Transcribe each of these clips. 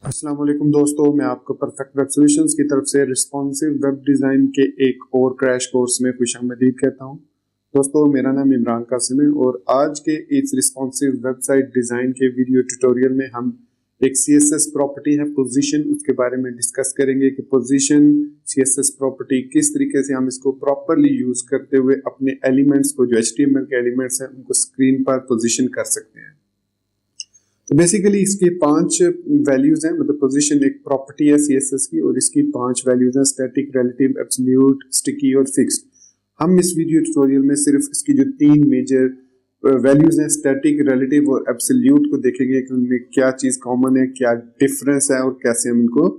अस्सलाम वालेकुम दोस्तों, मैं आपको परफेक्ट वेब सॉल्यूशंस की तरफ से रिस्पॉन्सिव वेब डिज़ाइन के एक और क्रैश कोर्स में खुशामदीद कहता हूं। दोस्तों, मेरा नाम इमरान कासिम है और आज के इस रिस्पॉन्सिव वेबसाइट डिज़ाइन के वीडियो ट्यूटोरियल में हम एक CSS प्रॉपर्टी है पोजीशन, उसके बारे में डिस्कस करेंगे कि पोजीशन CSS प्रॉपर्टी किस तरीके से हम इसको प्रॉपरली यूज़ करते हुए अपने एलिमेंट्स को, जो HTML के एलिमेंट्स हैं, उनको स्क्रीन पर पोजीशन कर सकते हैं। तो बेसिकली इसके 5 वैल्यूज हैं, मतलब पोजीशन एक प्रॉपर्टी है CSS की और इसकी 5 वैल्यूज हैं: स्टैटिक, रिलेटिव, एब्सोल्यूट, स्टिकी और फिक्स्ड। हम इस वीडियो ट्यूटोरियल में सिर्फ इसकी जो 3 मेजर वैल्यूज हैं, स्टैटिक, रिलेटिव और एब्सोल्यूट, को देखेंगे कि उनमें क्या चीज कॉमन है, क्या डिफरेंस है और कैसे हम इनको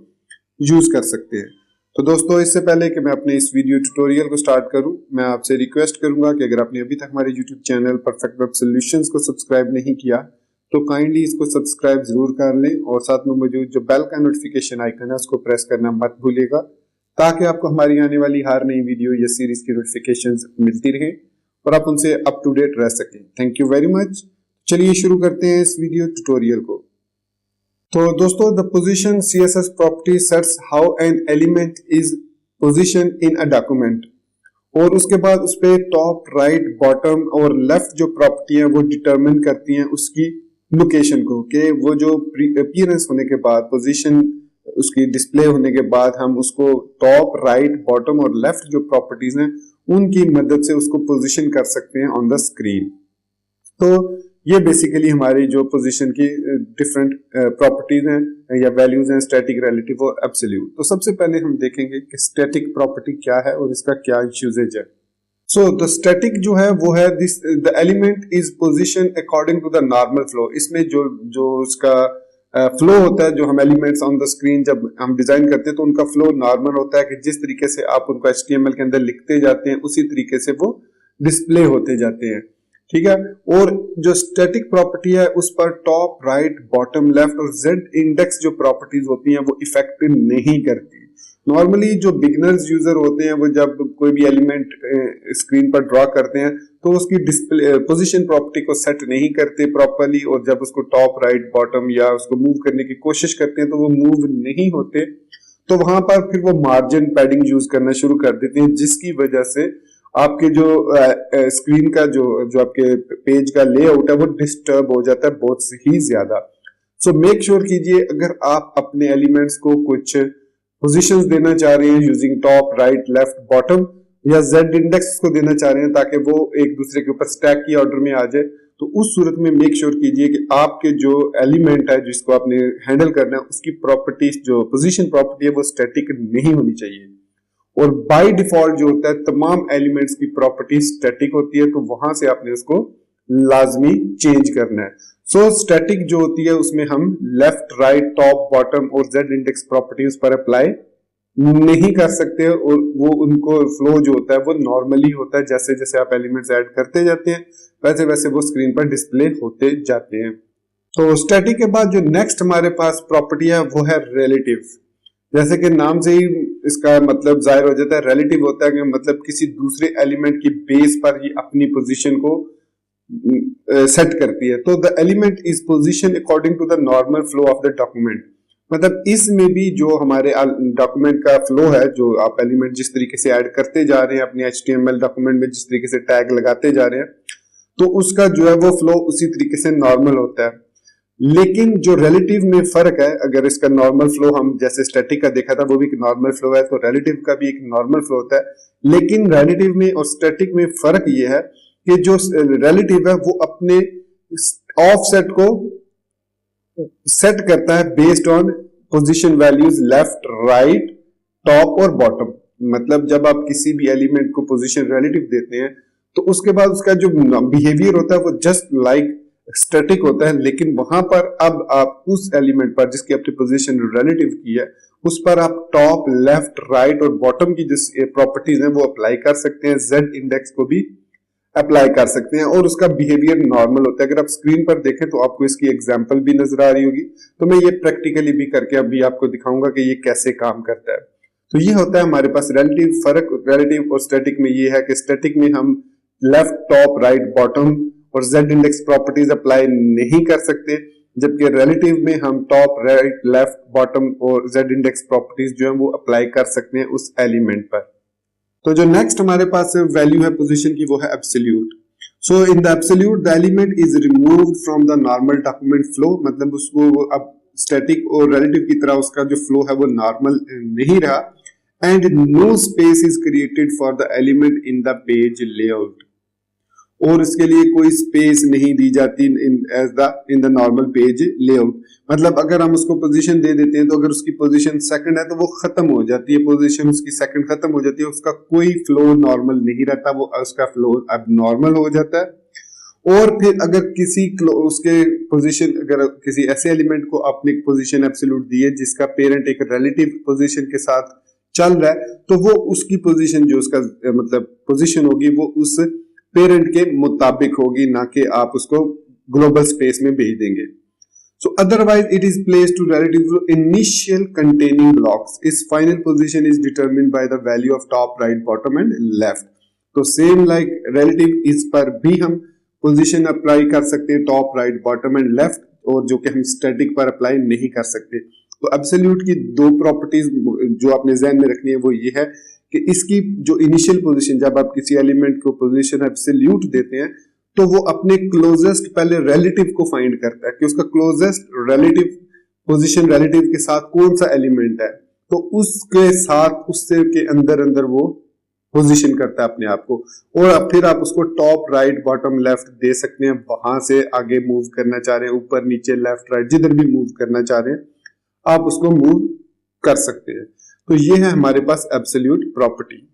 यूज कर सकते हैं। तो दोस्तों, इससे पहले कि मैं अपने इस वीडियो ट्यूटोरियल को स्टार्ट करूं, मैं आपसे रिक्वेस्ट करूंगा कि अगर आपने अभी तक हमारे YouTube channel perfect web solutions को सब्सक्राइब नहीं किया तो काइंडली इसको सब्सक्राइब जरूर कर लें और साथ में मौजूद जो बेल का नोटिफिकेशन आइकन है उसको प्रेस करना मत भूलिएगा, ताकि आपको हमारी आने वाली हर नई वीडियो या सीरीज की नोटिफिकेशंस मिलती रहें और आप उनसे अप टू डेट रह सकें। Thank you very much. चलिए शुरू करते हैं इस वीडियो ट्यूटोरियल को। तो दोस्तों, the position CSS property sets how an element is position in a document, और उसके बाद उस पे टॉप, राइट, बॉटम और लेफ्ट जो प्रॉपर्टी है वो डिटरमिन करती हैं उसकी लोकेशन को, कि वो जो अपीयरेंस होने के बाद, पोजीशन उसकी डिस्प्ले होने के बाद हम उसको टॉप, राइट, बॉटम और लेफ्ट जो प्रॉपर्टीज हैं उनकी मदद से उसको पोजीशन कर सकते हैं ऑन द स्क्रीन। तो ये बेसिकली हमारी जो पोजीशन की डिफरेंट प्रॉपर्टीज हैं या वैल्यूज हैं, स्टैटिक, रिलेटिव और एब्सोल्यूट। तो सबसे पहले हम देखेंगे कि स्टैटिक प्रॉपर्टी क्या है और इसका क्या यूजेज है। सो द स्टैटिक जो है वो है this, the element is position according to the normal flow. इसमें जो उसका फ्लो होता है, जो हम एलिमेंट्स ऑन द स्क्रीन जब हम डिजाइन करते हैं तो उनका फ्लो नॉर्मल होता है, कि जिस तरीके से आप उनको HTML के अंदर लिखते जाते हैं उसी तरीके से वो डिस्प्ले होते जाते हैं, ठीक है। और जो स्टैटिक प्रॉपर्टी है उस पर टॉप, राइट, बॉटम, लेफ्ट और Z इंडेक्स जो प्रॉपर्टीज होती हैं वो इफेक्ट नहीं करती। नॉर्मली जो बिगिनर्स यूजर होते हैं वो जब कोई भी एलिमेंट स्क्रीन पर ड्रॉ करते हैं तो उसकी डिस्प्ले पोजीशन प्रॉपर्टी को सेट नहीं करते प्रॉपरली, और जब उसको टॉप, राइट, बॉटम या उसको मूव करने की कोशिश करते हैं तो वो मूव नहीं होते। तो वहां पर फिर वो मार्जिन पैडिंग यूज करना शुरू कर देते हैं, जिसकी वजह से आपके जो स्क्रीन का जो आपके पेज का लेआउट है वो डिस्टर्ब हो जाता है बहुत ही ज्यादा। सो मेक श्योर कीजिए, अगर आप अपने एलिमेंट्स को कुछ पोजीशंस देना चाह रहे हैं using top, right, left, bottom या Z इंडेक्स को देना चाह रहे हैं ताकि वो एक दूसरे के ऊपर स्टैक की ऑर्डर में आ जाए, तो उस सूरत में मेक श्योर कीजिए कि आपके जो एलिमेंट है जिसको आपने हैंडल करना है उसकी प्रॉपर्टीज, जो पोजीशन प्रॉपर्टी है वो स्टैटिक नहीं होनी चाहिए। और बाय डिफॉल्ट जो होता है तमाम एलिमेंट्स की प्रॉपर्टी स्टैटिक होती है, तो वहां से आपने उसको लाजमी चेंज करना है। सो स्टैटिक जो होती है उसमें हम लेफ्ट, राइट, टॉप, बॉटम और Z इंडेक्स प्रॉपर्टी उस पर अप्लाई नहीं कर सकते, और वो उनको फ्लो जो होता है वो नॉर्मली होता है, जैसे जैसे आप एलिमेंट्स ऐड करते जाते हैं वैसे वैसे वो स्क्रीन पर डिस्प्ले होते जाते हैं। तो स्टैटिक के बाद जो नेक्स्ट हमारे पास प्रॉपर्टी है वो है रिलेटिव। जैसे कि नाम से ही इसका मतलब जाहिर हो जाता है, रिलेटिव होता है कि मतलब किसी दूसरे एलिमेंट की बेस पर ही अपनी पोजीशन को सेट करती है। तो the element is position according to the normal flow of the document, मतलब इसमें भी जो हमारे डॉक्यूमेंट का फ्लो है, जो आप एलिमेंट जिस तरीके से ऐड करते जा रहे हैं अपने HTML डॉक्यूमेंट में, जिस तरीके से टैग लगाते जा रहे हैं, तो उसका जो है वो फ्लो उसी तरीके से नॉर्मल होता है। लेकिन जो रिलेटिव में फर्क है, अगर इसका नॉर्मल फ्लो हम जैसे स्टैटिक का देखा था वो भी एक नॉर्मल फ्लो है, तो रिलेटिव का भी एक नॉर्मल फ्लो होता है। लेकिन रिलेटिव में और स्टैटिक में फर्क ये है कि जो रिलेटिव है वो अपने ऑफसेट को सेट करता है based on position values left, right, top और बॉटम। मतलब जब आप किसी भी एलिमेंट को पोजीशन रिलेटिव देते हैं तो उसके बाद उसका जो बिहेवियर होता है वो जस्ट लाइक स्टैटिक होता है, लेकिन वहां पर अब आप उस एलिमेंट पर जिसकी आपने पोजीशन रिलेटिव की है उस पर आप टॉप, लेफ्ट, राइट और बॉटम की जिस प्रॉपर्टीज हैं वो अप्लाई कर सकते हैं, Z इंडेक्स को भी अप्लाई कर सकते हैं और उसका बिहेवियर नॉर्मल होता है। अगर आप स्क्रीन पर देखें तो आपको इसकी एग्जांपल भी नजर आ रही होगी, तो मैं ये प्रैक्टिकली भी करके अभी आपको दिखाऊंगा कि ये कैसे काम करता है। तो ये होता है हमारे पास रिलेटिव। फर्क रिलेटिव और स्टैटिक में ये है कि स्टैटिक में हम लेफ्ट, टॉप, राइट, बॉटम और Z इंडेक्स प्रॉपर्टीज अप्लाई नहीं कर सकते, जबकि रिलेटिव में हम टॉप, राइट, लेफ्ट, बॉटम और जेड इंडेक्स प्रॉपर्टीज जो है वो अप्लाई कर सकते हैं उस एलिमेंट पर। तो जो नेक्स्ट हमारे पास वैल्यू है पोजीशन की वो है absolute. So in the absolute the element is removed from the normal document flow, मतलब उसको अब स्टैटिक और रिलेटिव की तरह उसका जो फ्लो है वो नॉर्मल नहीं रहा। And no space is created for the element in the page layout, और इसके लिए कोई स्पेस नहीं दी जाती in the normal page layout. मतलब अगर हम उसको पोजीशन दे देते हैं तो अगर उसकी पोजीशन सेकंड है तो वो खत्म हो जाती है, पोजीशन उसकी सेकंड खत्म हो जाती है, उसका कोई फ्लो नॉर्मल नहीं रहता, वो उसका फ्लो अब नॉर्मल हो जाता है। और फिर अगर किसी उसके पोजीशन, अगर किसी ऐसे एलिमेंट को आपने पोजीशन एब्सोल्यूट दी है जिसका पेरेंट एक रिलेटिव पोजीशन के साथ चल रहा है, तो वो उसकी पोजीशन जो उसका मतलब पोजीशन होगी वो उस पेरेंट के मुताबिक होगी, ना कि आप उसको ग्लोबल स्पेस में भेज देंगे। So otherwise it is placed to relative initial containing blocks, इस final position is determined by the value of top, right, bottom and left. तो सेम लाइक रिलेटिव, इस पर भी हम पोजीशन अप्लाई कर सकते हैं top, right, bottom and left, और जो कि हम स्टैटिक पर अप्लाई नहीं कर सकते। तो एब्सोल्यूट की दो प्रॉपर्टीज जो आपने ज़हन में रखनी है वो ये है कि इसकी जो इनिशियल पोजीशन, जब आप किसी एलिमेंट को पोजीशन एब्सोल्यूट देते हैं तो वो अपने क्लोजेस्ट पहले रिलेटिव को फाइंड करता है कि उसका क्लोजेस्ट रिलेटिव पोजीशन रिलेटिव के साथ कौन सा एलिमेंट है, तो उसके साथ उससे के अंदर अंदर वो पोजीशन करता है अपने आप को। और फिर आप उसको टॉप, राइट, बॉटम, लेफ्ट दे सकते हैं, वहां से आगे मूव करना चाह रहे हैं, ऊपर नीचे, लेफ्ट, राइट, जिधर भी मूव करना चाह रहे हैं आप उसको मूव कर सकते हैं। तो ये है हमारे पास एब्सोल्यूट प्रॉपर्टी।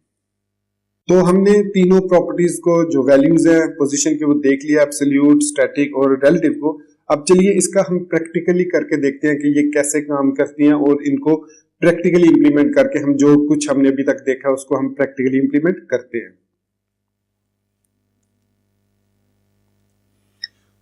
तो हमने तीनों प्रॉपर्टीज को जो वैल्यूज है पोजीशन के वो देख लिया, एब्सोल्यूट, स्टैटिक और रिलेटिव को। अब चलिए इसका हम प्रैक्टिकली करके देखते हैं कि ये कैसे काम करती हैं, और इनको प्रैक्टिकली इंप्लीमेंट करके हम जो कुछ हमने अभी तक देखा उसको हम प्रैक्टिकली इंप्लीमेंट करते हैं।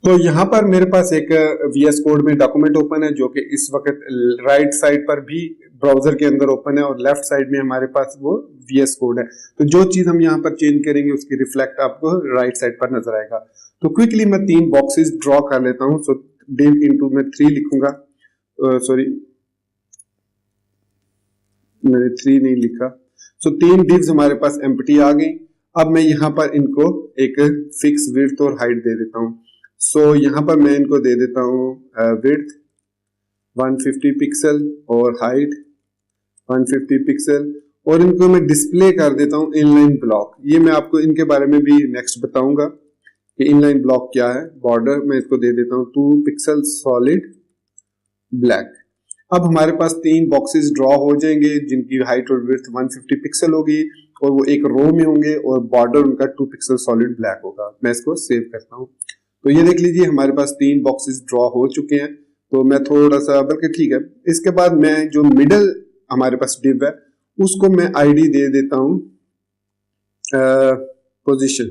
तो यहाँ पर मेरे पास एक VS कोड में डॉक्यूमेंट ओपन है जो कि इस वक्त राइट साइड पर भी ब्राउजर के अंदर ओपन है और लेफ्ट साइड में हमारे पास वो VS कोड है। तो जो चीज हम यहाँ पर चेंज करेंगे उसकी रिफ्लेक्ट आपको राइट साइड पर नजर आएगा। तो क्विकली मैं 3 बॉक्सेस ड्रॉ कर लेता हूँ। सो div into में 3 लिखूंगा, सॉरी मैंने 3 नहीं लिखा। सो 3 divs हमारे पास एम्प्टी आ गई। अब मैं यहाँ पर इनको एक फिक्स विड्थ और हाइट दे देता हूँ। सो यहाँ पर मैं इनको दे देता हूँ विड्थ 150 पिक्सल और हाइट 150 पिक्सल, और इनको मैं डिस्प्ले कर देता हूँ इनलाइन ब्लॉक। ये मैं आपको इनके बारे में भी नेक्स्ट बताऊंगा कि इनलाइन ब्लॉक क्या है। बॉर्डर मैं इसको दे देता हूँ 2 पिक्सल सॉलिड ब्लैक। अब हमारे पास 3 बॉक्सेस ड्रॉ हो जाएंगे जिनकी हाइट और विड्थ 150 पिक्सल होगी और वो एक रो में होंगे और बॉर्डर उनका 2 पिक्सल सॉलिड ब्लैक होगा। मैं इसको सेव करता हूँ। तो ये देख लीजिए हमारे पास 3 बॉक्सेस ड्रॉ हो चुके हैं। तो मैं थोड़ा सा, बल्कि ठीक है, इसके बाद मैं जो मिडल हमारे पास डिव है उसको मैं आईडी दे देता हूं पोजीशन,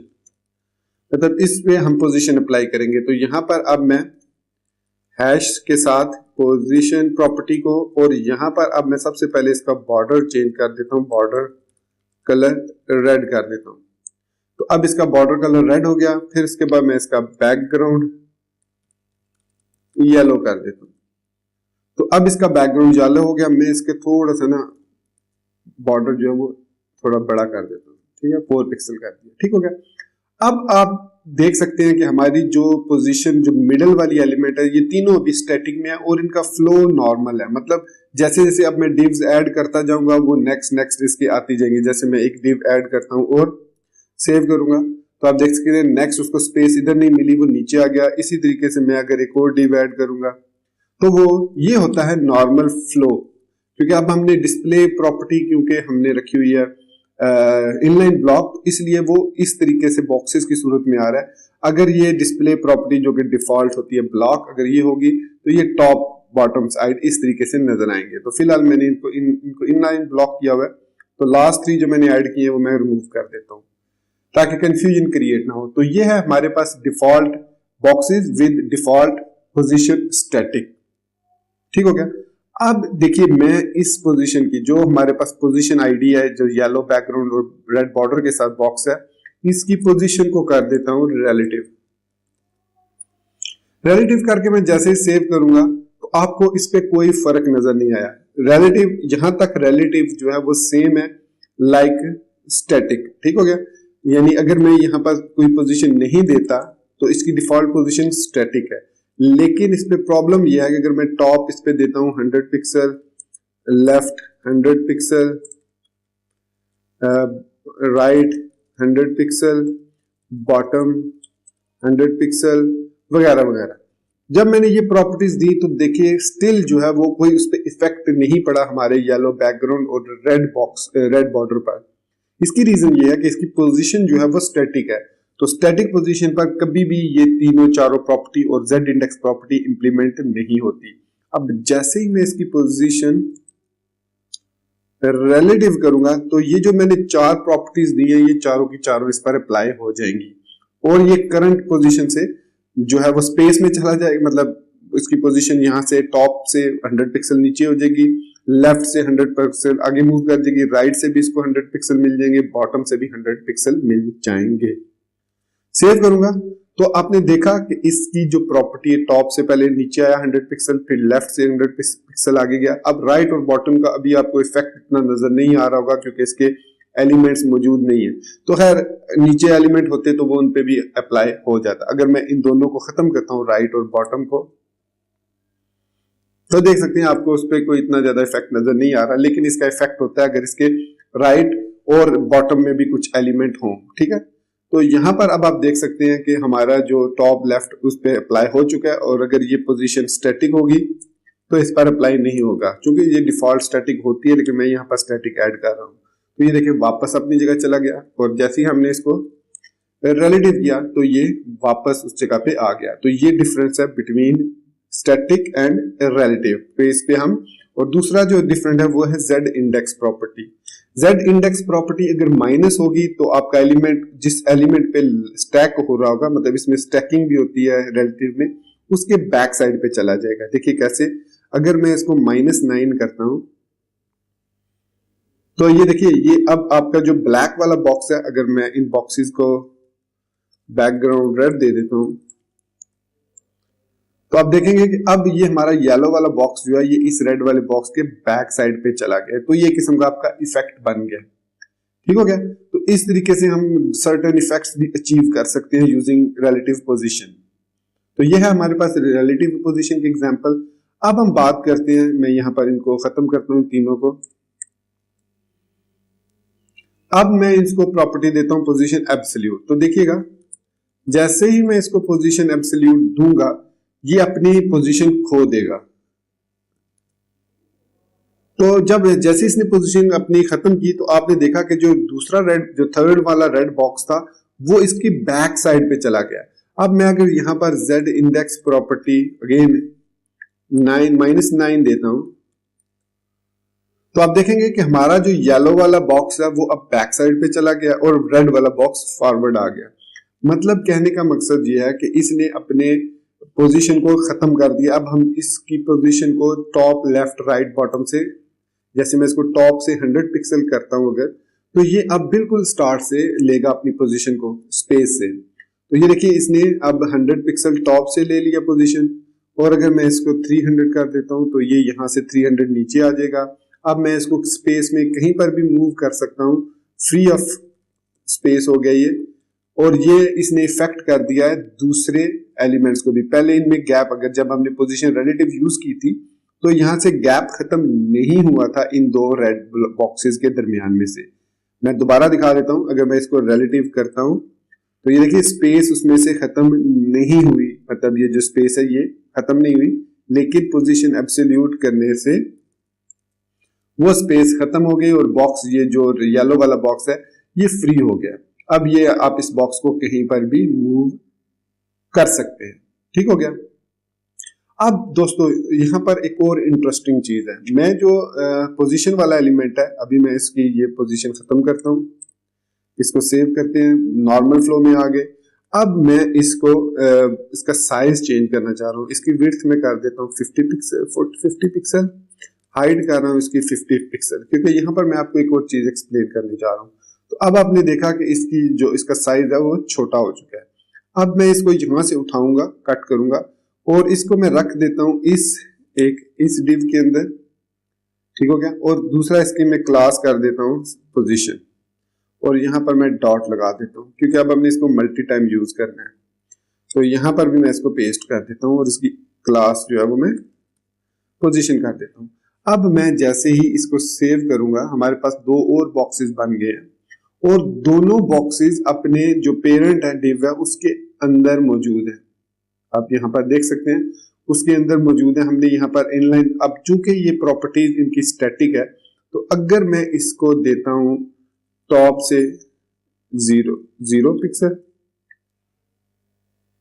मतलब इस पे हम पोजीशन अप्लाई करेंगे। तो यहां पर अब मैं हैश के साथ पोजीशन प्रॉपर्टी को, और यहां पर अब मैं सबसे पहले इसका बॉर्डर चेंज कर देता हूं, बॉर्डर कलर रेड कर देता हूं। तो अब इसका बॉर्डर कलर रेड हो गया। फिर इसके बाद मैं इसका बैकग्राउंड येलो कर देता हूं। तो अब इसका बैकग्राउंड येलो हो गया। मैं इसके थोड़ा सा ना बॉर्डर जो है वो थोड़ा बड़ा कर देता हूं, ठीक है, 4 पिक्सल कर दिया, ठीक हो गया। अब आप देख सकते हैं कि हमारी जो पोजीशन, जो मिडल वाली एलिमेंट है, ये तीनों अभी स्टैटिक में है और इनका फ्लो नॉर्मल है। मतलब जैसे जैसे अब मैं डिव्स ऐड करता जाऊंगा वो नेक्स्ट इसके आती जाएंगी। जैसे मैं एक डिव ऐड करता हूं और सेव करूंगा तो आप देख सकते हैं नेक्स्ट उसको स्पेस इधर नहीं मिली, वो नीचे आ गया। इसी तरीके से मैं अगर एक और डिव ऐड करूंगा तो वो ये होता है नॉर्मल फ्लो। क्योंकि अब हमने डिस्प्ले प्रॉपर्टी क्योंकि हमने रखी हुई है इनलाइन ब्लॉक, इसलिए वो इस तरीके से बॉक्सेस की सूरत में आ रहा है। अगर ये डिस्प्ले प्रॉपर्टी जो कि डिफॉल्ट होती है ब्लॉक, अगर ये होगी तो ये टॉप बॉटम साइड इस तरीके से नजर आएंगे। तो फिलहाल मैंने इनको इनलाइन ब्लॉक किया हुआ है। तो लास्ट 3 जो मैंने ऐड किए हैं वो मैं रिमूव कर देता हूँ ताकि कंफ्यूजन क्रिएट ना हो। तो ये है हमारे पास default boxes with default position static, ठीक हो गया। अब देखिए मैं इस पोजीशन की जो हमारे पास पोजीशन आईडी है, जो येलो बैकग्राउंड और रेड बॉर्डर के साथ बॉक्स है, इसकी पोजीशन को कर देता हूं रिलेटिव। रिलेटिव करके मैं जैसे ही सेव करूंगा तो आपको इस पे कोई फर्क नजर नहीं आया। रिलेटिव, जहां तक रिलेटिव जो है वो सेम है लाइक स्टैटिक, ठीक हो गया। यानी अगर मैं यहाँ पर कोई पोजीशन नहीं देता तो इसकी डिफॉल्ट पोजीशन स्टैटिक है, लेकिन इस पे प्रॉब्लम यह है कि अगर मैं टॉप इस पे देता हूँ 100 pixel, left 100 pixel, right 100 pixel, bottom 100 pixel वगैरह वगैरह, जब मैंने ये प्रॉपर्टीज दी तो देखिए स्टिल जो है वो कोई उस पर इफेक्ट नहीं पड़ा हमारे येलो बैकग्राउंड और रेड बॉर्डर पर। इसकी रीजन ये है कि इसकी पोजीशन जो है वो स्टैटिक है, तो स्टैटिक पोजीशन पर कभी भी ये तीनों चारों प्रॉपर्टी और जेड इंडेक्स प्रॉपर्टी इंप्लीमेंट नहीं होती। अब जैसे ही मैं इसकी पोजीशन रिलेटिव करूंगा तो ये जो मैंने चार प्रॉपर्टीज दी है ये चारों की चारों इस पर अप्लाई हो जाएंगी, और ये करंट पोजीशन से जो है वो स्पेस में चला जाएगा, मतलब इसकी पोजीशन यहाँ से टॉप से 100 पिक्सल नीचे हो जाएगी, लेफ्ट से 100 पिक्सल आगे मूव कर जाएगी, राइट से भी इसको 100 पिक्सल मिल जाएंगे, बॉटम से भी 100 पिक्सल मिल जाएंगे। सेव करूंगा तो आपने देखा कि इसकी जो प्रॉपर्टी है टॉप से पहले नीचे आया 100 पिक्सल, फिर लेफ्ट से 100 पिक्सल आगे गया। अब राइट और बॉटम का अभी आपको इफेक्ट इतना नजर नहीं आ रहा होगा क्योंकि इसके एलिमेंट्स मौजूद नहीं है, तो खैर नीचे एलिमेंट होते तो वो उन पे भी अप्लाई हो जाता। अगर मैं इन दोनों को खत्म करता हूं राइट और बॉटम को, तो देख सकते हैं आपको उस पर कोई इतना ज्यादा इफेक्ट नजर नहीं आ रहा, लेकिन इसका इफेक्ट होता है अगर इसके राइट और बॉटम में भी कुछ एलिमेंट हों, ठीक है। तो यहां पर अब आप देख सकते हैं कि हमारा जो टॉप लेफ्ट उस पर अप्लाई हो चुका है, और अगर ये पोजीशन स्टैटिक होगी तो इस पर अप्लाई नहीं होगा क्योंकि ये डिफॉल्ट स्टैटिक होती है, लेकिन मैं यहाँ पर स्टैटिक ऐड कर रहा हूँ। तो ये देखिए वापस अपनी जगह चला गया, और जैसे ही हमने इसको रिलेटिव किया तो ये वापस उस जगह पे आ गया। तो ये डिफरेंस है बिटवीन स्टैटिक एंड रिलेटिव पे, इस पे हम। और दूसरा जो डिफरेंट है वो है Z index property. Z index property अगर माइनस होगी तो आपका एलिमेंट जिस एलिमेंट पे स्टैक हो रहा होगा, मतलब इसमें स्टैकिंग भी होती है रिलेटिव में, उसके बैक साइड पे चला जाएगा। देखिए कैसे, अगर मैं इसको -9 करता हूं तो ये देखिए ये अब आपका जो ब्लैक वाला बॉक्स है, अगर मैं इन बॉक्सेस को बैकग्राउंड रेड दे देता हूं तो आप देखेंगे कि अब ये हमारा येलो वाला बॉक्स जो है ये इस रेड वाले बॉक्स के बैक साइड पे चला गया। तो ये किस्म का आपका इफेक्ट बन गया, ठीक हो गया। तो इस तरीके से हम सर्टेन इफेक्ट्स भी अचीव कर सकते हैं यूजिंग रिलेटिव पोजीशन। तो ये है हमारे पास रिलेटिव पोजीशन के एग्जांपल। अब हम बात करते हैं, मैं यहां पर इनको खत्म करता हूं तीनों को। अब मैं इसको प्रॉपर्टी देता हूं पोजीशन एब्सोल्यूट। तो देखिएगा जैसे ही मैं इसको पोजीशन एब्सोल्यूट दूंगा ये अपनी पोजीशन खो देगा। तो जब जैसे इसने पोजीशन अपनी खत्म की तो आपने देखा कि जो दूसरा रेड, जो थर्ड वाला रेड बॉक्स था वो इसकी बैक साइड पे चला गया। अब मैं अगर यहां पर जेड इंडेक्स प्रॉपर्टी अगेन -9 देता हूं तो आप देखेंगे कि हमारा जो येलो वाला बॉक्स है वो अब बैक साइड पे चला गया और रेड वाला बॉक्स फॉरवर्ड आ गया। मतलब कहने का मकसद ये है कि इसने अपने पोजीशन को खत्म कर दिया। अब हम इसकी पोजीशन को टॉप लेफ्ट राइट बॉटम से, जैसे मैं इसको टॉप से 100 पिक्सल करता हूं अगर, तो ये अब बिल्कुल स्टार्ट से लेगा अपनी पोजीशन को स्पेस से। तो ये देखिए इसने अब 100 पिक्सल टॉप से ले लिया पोजीशन, और अगर मैं इसको 300 कर देता हूं तो ये यहां से 300 नीचे आ जाएगा। अब मैं इसको स्पेस में कहीं पर भी मूव कर सकता हूं, फ्री ऑफ स्पेस हो गया ये। और ये इसने इफेक्ट कर दिया है दूसरे एलिमेंट्स को भी। पहले इनमें गैप, अगर जब हमने पोजीशन रिलेटिव यूज की थी तो यहां से गैप खत्म नहीं हुआ था इन दो रेड बॉक्सेस के दरमियान में से। मैं दोबारा दिखा देता हूं, अगर मैं इसको रिलेटिव करता हूं तो ये देखिए स्पेस उसमें से खत्म नहीं हुई, मतलब ये जो स्पेस है ये खत्म नहीं हुई, लेकिन पोजीशन एब्सोल्यूट करने से वो स्पेस खत्म हो गई और बॉक्स, ये जो येलो वाला बॉक्स है ये फ्री हो गया। अब ये आप इस बॉक्स को कहीं पर भी मूव कर सकते हैं, ठीक हो गया। अब दोस्तों यहां पर एक और इंटरेस्टिंग चीज है, मैं जो पोजीशन वाला एलिमेंट है, अभी मैं इसकी ये पोजीशन खत्म करता हूं, इसको सेव करते हैं, नॉर्मल फ्लो में आ गए। अब मैं इसको इसका साइज चेंज करना चाह रहा हूं, इसकी विड्थ में कर देता हूं 50 पिक्सल, हाइट कर रहा हूं इसकी 50 पिक्सल, क्योंकि यहां पर मैं आपको एक और चीज एक्सप्लेन करने जा रहा हूं। तो अब आपने देखा कि इसकी जो इसका साइज है वो छोटा हो चुका है। अब मैं इसको यहां से उठाऊंगा, कट करूंगा और इसको मैं रख देता हूं इस डिव के अंदर, ठीक हो गया। और दूसरा इसकी मैं क्लास कर देता हूं पोजीशन, और यहां पर मैं डॉट लगा देता हूं क्योंकि अब हमने इसको मल्टी टाइम यूज करना है। तो यहां पर भी मैं इसको पेस्ट कर देता हूं और इसकी क्लास जो है वो मैं पोजीशन कर देता हूं। अब मैं जैसे ही इसको सेव करूंगा, हमारे पास दो और बॉक्सेस बन गए हैं और दोनों बॉक्सेस अपने जो पेरेंट है डिव है उसके अंदर मौजूद है। आप यहाँ पर देख सकते हैं उसके अंदर मौजूद है। हमने यहाँ पर इनलाइन, अब चूंकि ये प्रॉपर्टीज इनकी स्टैटिक है, तो अगर मैं इसको देता हूं टॉप से 0 पिक्सल,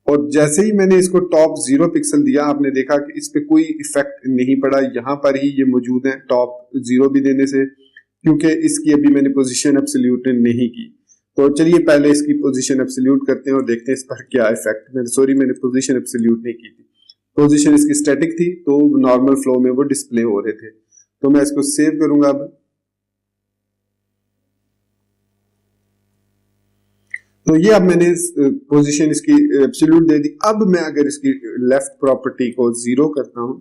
और जैसे ही मैंने इसको टॉप 0 पिक्सल दिया, आपने देखा कि इस पे कोई इफेक्ट नहीं पड़ा, यहां पर ही ये मौजूद है टॉप 0 भी देने से, क्योंकि इसकी अभी मैंने पोजीशन एब्सोल्यूट नहीं की। तो चलिए पहले इसकी पोजीशन एब्सोल्यूट करते हैं और देखते हैं इस पर क्या इफेक्ट। मैंने पोजीशन एब्सोल्यूट नहीं की थी, पोजीशन इसकी स्टैटिक थी, तो नॉर्मल फ्लो में वो डिस्प्ले हो रहे थे। तो मैं इसको सेव करूंगा अब। तो ये अब मैंने पोजीशन इसकी एब्सोल्यूट दे दी। अब मैं अगर इसकी लेफ्ट प्रॉपर्टी को 0 करता हूं,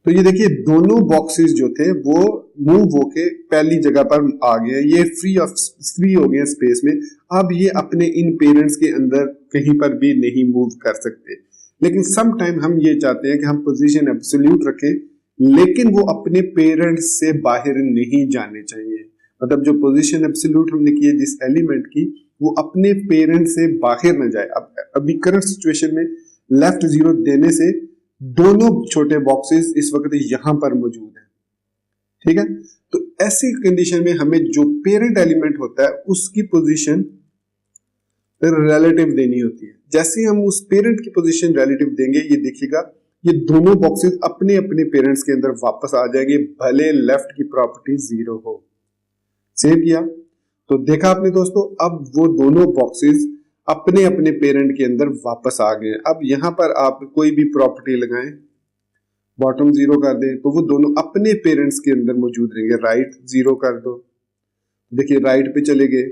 तो ये देखिए दोनों बॉक्सेस जो थे वो मूव होके पहली जगह पर आ गए, ये फ्री हो गए स्पेस में। अब ये अपने इन पेरेंट्स के अंदर कहीं पर भी नहीं मूव कर सकते। लेकिन सम टाइम हम ये चाहते हैं कि हम पोजीशन एब्सोल्यूट रखें, लेकिन वो अपने पेरेंट्स से बाहर नहीं जाने चाहिए। मतलब जो पोजीशन एब्सोल्यूट हमने की है जिस एलिमेंट की, वो अपने पेरेंट से बाहर न जाए। अब अभी करंट सिचुएशन में लेफ्ट 0 देने से दोनों छोटे बॉक्सेस इस वक्त यहां पर मौजूद है, ठीक है। तो ऐसी कंडीशन में हमें जो पेरेंट एलिमेंट होता है उसकी पोजीशन रिलेटिव देनी होती है। जैसे हम उस पेरेंट की पोजीशन रिलेटिव देंगे, ये देखिएगा ये दोनों बॉक्सेस अपने अपने पेरेंट्स के अंदर वापस आ जाएंगे, भले लेफ्ट की प्रॉपर्टी 0 हो। सेव किया तो देखा आपने दोस्तों, अब वो दोनों बॉक्सेस अपने अपने पेरेंट के अंदर वापस आ गए। अब यहां पर आप कोई भी प्रॉपर्टी लगाएं, बॉटम 0 कर दें, तो वो दोनों अपने पेरेंट्स के अंदर मौजूद रहेंगे। राइट 0 कर दो, देखिए राइट पे चले गए,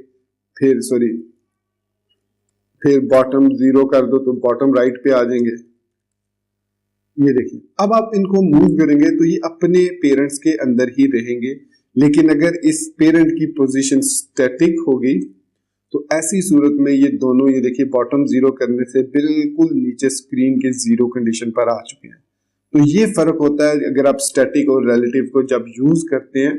फिर बॉटम 0 कर दो तो बॉटम राइट पे आ जाएंगे। ये देखिए अब आप इनको मूव करेंगे तो ये अपने पेरेंट्स के अंदर ही रहेंगे। लेकिन अगर इस पेरेंट की पोजीशन स्टैटिक होगी तो ऐसी सूरत में ये दोनों, ये देखिए बॉटम 0 करने से बिल्कुल नीचे स्क्रीन के 0 कंडीशन पर आ चुके हैं। तो ये फर्क होता है अगर आप स्टैटिक और रिलेटिव को जब यूज करते हैं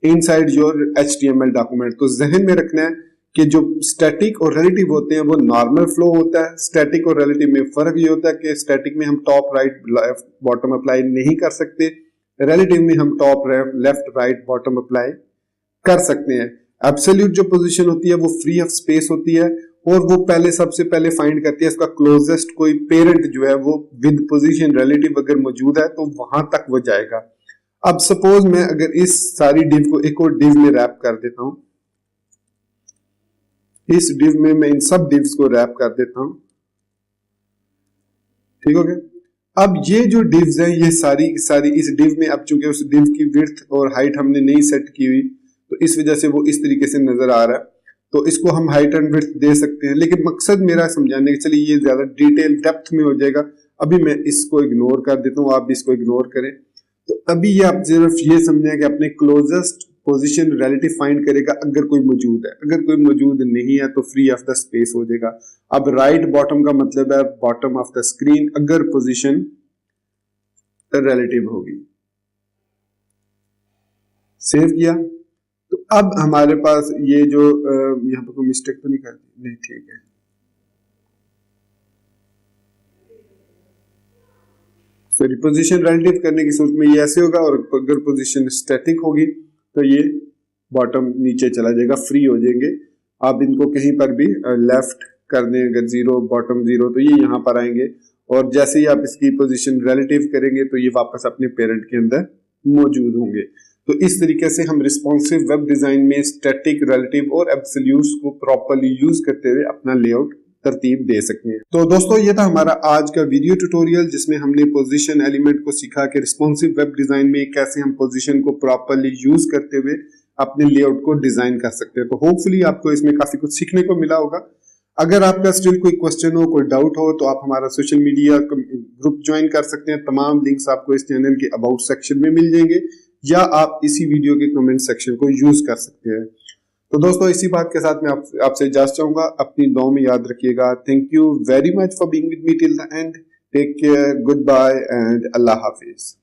इनसाइड योर HTML डॉक्यूमेंट। तो जहन में रखना है कि जो स्टैटिक और रिलेटिव होते हैं वो नॉर्मल फ्लो होता है। स्टैटिक और रिलेटिव में फर्क ये होता है कि स्टैटिक में हम टॉप राइट बॉटम अप्लाई नहीं कर सकते, रिलेटिव में हम top left right bottom apply कर सकते हैं। एब्सोल्यूट जो पोजीशन होती है वो फ्री ऑफ स्पेस होती है और वो सबसे पहले फाइंड करती है इसका क्लोजेस्ट कोई पेरेंट जो है वो विद पोजीशन रिलेटिव अगर मौजूद है तो वहां तक वो जाएगा। अब सपोज मैं अगर इस सारी डिव को एक और डिव में रैप कर देता हूं, इस डिव में मैं इन सब डिव्स को रैप कर देता हूं, ठीक हो गया। अब ये जो डिव्स हैं ये सारी इस डिव में, अब चूंकि उस डिव की विड्थ और हाइट हमने नहीं सेट की हुई तो इस वजह से वो इस तरीके से नजर आ रहा है। तो इसको हम हाइट एंड विड्थ दे सकते हैं, लेकिन मकसद मेरा समझाने के, चलिए ये ज्यादा डिटेल डेप्थ में हो जाएगा, अभी मैं इसको इग्नोर कर देता हूं, आप भी इसको इग्नोर करें। तो अभी ये आप सिर्फ ये समझें कि अपने क्लोजेस्ट पोजीशन रिलेटिव फाइंड करेगा अगर कोई मौजूद है, अगर कोई मौजूद नहीं है तो फ्री ऑफ द स्पेस हो जाएगा। अब राइट बॉटम का मतलब है बॉटम ऑफ द स्क्रीन अगर पोजीशन रिलेटिव होगी। सेव किया तो अब हमारे पास ये जो यहां पर कोई मिस्टेक तो नहीं कर दी, नहीं ठीक है। सॉरी, पोजीशन रिलेटिव करने की सूरत में ये ऐसे होगा और अगर पोजीशन स्टैटिक होगी तो ये बॉटम नीचे चला जाएगा, फ्री हो जाएंगे। आप इनको कहीं पर भी लेफ्ट कर दें, अगर 0 बॉटम 0 तो ये यहां पर आएंगे और जैसे ही आप इसकी पोजीशन रिलेटिव करेंगे तो ये वापस अपने पेरेंट के अंदर मौजूद होंगे। तो इस तरीके से हम रिस्पॉन्सिव वेब डिजाइन में स्टैटिक, रिलेटिव और एब्सोल्यूट्स को प्रॉपर्ली यूज करते हुए अपना लेआउट तरतीब दे सकते हैं। तो दोस्तों ये था हमारा आज का वीडियो ट्यूटोरियल जिसमें हमने पोजीशन एलिमेंट को सीखा कि रिस्पॉन्सिव वेब डिजाइन में कैसे हम पोजीशन को प्रॉपर्ली यूज करते हुए अपने लेआउट को डिजाइन कर सकते हैं। तो होपफुली आपको इसमें काफी कुछ सीखने को मिला होगा। अगर आपका स्टिल कोई क्वेश्चन हो, कोई डाउट हो, तो आप हमारा सोशल मीडिया ग्रुप ज्वाइन कर सकते हैं। तमाम लिंक्स आपको इस चैनल के अबाउट सेक्शन में मिल जाएंगे, या आप इसी वीडियो के कमेंट सेक्शन को यूज कर सकते हैं। तो दोस्तों इसी बात के साथ मैं आपसे इजाजत चाहूंगा। अपनी दुआ में याद रखिएगा। Thank you very much for being with me till the end. Take care, good bye and अल्लाह हाफिज।